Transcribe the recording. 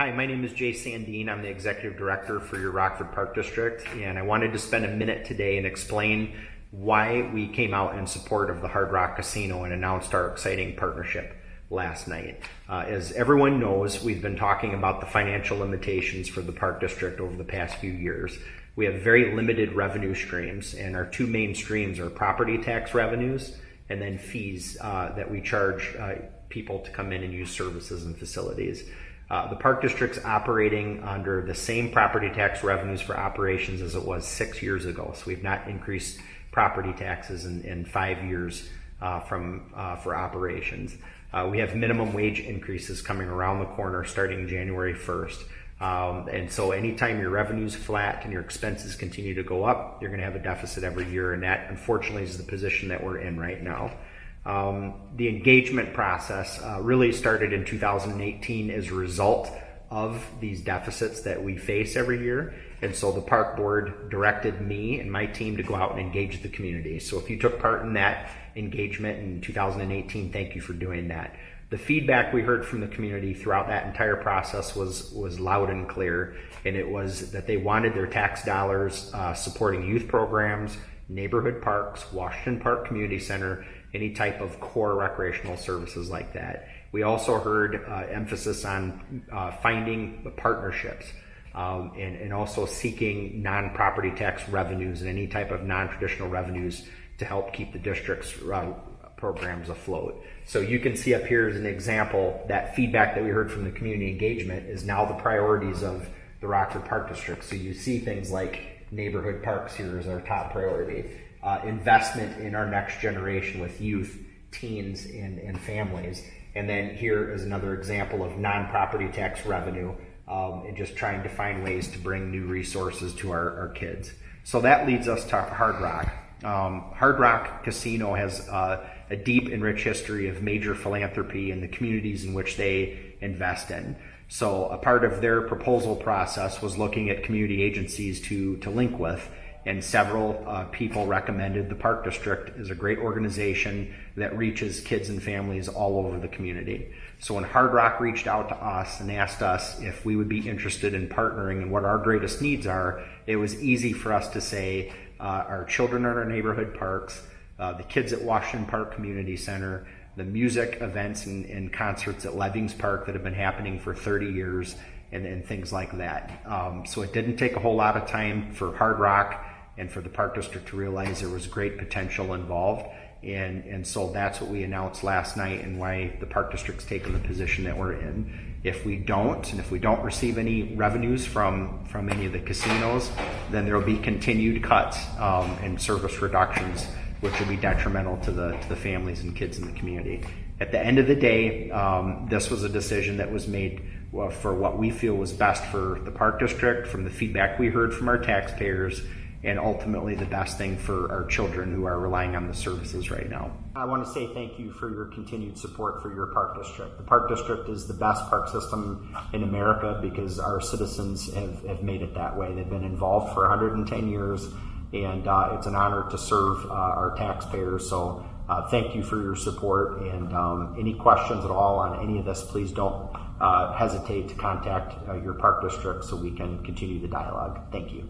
Hi, my name is Jay Sandine. I'm the Executive Director for your Rockford Park District, and I wanted to spend a minute today and explain why we came out in support of the Hard Rock Casino and announced our exciting partnership last night. As everyone knows, we've been talking about the financial limitations for the Park District over the past few years. We have very limited revenue streams, and our two main streams are property tax revenues and then fees that we charge people to come in and use services and facilities. The Park District's operating under the same property tax revenues for operations as it was 6 years ago. So we've not increased property taxes in 5 years for operations. We have minimum wage increases coming around the corner starting January 1st. And so anytime your revenue's flat and your expenses continue to go up, you're going to have a deficit every year. And that, unfortunately, is the position that we're in right now. The engagement process really started in 2018 as a result of these deficits that we face every year. And so the park board directed me and my team to go out and engage the community. So if you took part in that engagement in 2018, thank you for doing that. The feedback we heard from the community throughout that entire process was loud and clear, and it was that they wanted their tax dollars supporting youth programs, neighborhood parks, Washington Park Community Center, any type of core recreational services like that. We also heard emphasis on finding the partnerships and also seeking non-property tax revenues and any type of non-traditional revenues to help keep the district's programs afloat. So you can see up here as an example that feedback that we heard from the community engagement is now the priorities of the Rockford Park District. So you see things like neighborhood parks here as our top priority. Investment in our next generation with youth, teens, and families. And then here is another example of non-property tax revenue and just trying to find ways to bring new resources to our kids. So that leads us to Hard Rock. Hard Rock Casino has a deep and rich history of major philanthropy in the communities in which they invest in. So a part of their proposal process was looking at community agencies to link with, and several people recommended the Park District as a great organization that reaches kids and families all over the community. So when Hard Rock reached out to us and asked us if we would be interested in partnering and what our greatest needs are, it was easy for us to say our children in our neighborhood parks, the kids at Washington Park Community Center, the music events and concerts at Levings Park that have been happening for 30 years, and things like that. So it didn't take a whole lot of time for Hard Rock and for the Park District to realize there was great potential involved. And so that's what we announced last night and why the Park District's taken the position that we're in. If we don't receive any revenues from any of the casinos, then there will be continued cuts and service reductions, which will be detrimental to the families and kids in the community. At the end of the day, this was a decision that was made for what we feel was best for the Park District, from the feedback we heard from our taxpayers, and ultimately the best thing for our children who are relying on the services right now. I want to say thank you for your continued support for your Park District. The Park District is the best park system in America because our citizens have made it that way. They've been involved for 110 years, and it's an honor to serve our taxpayers. So thank you for your support, and any questions at all on any of this, please don't hesitate to contact your Park District so we can continue the dialogue. Thank you.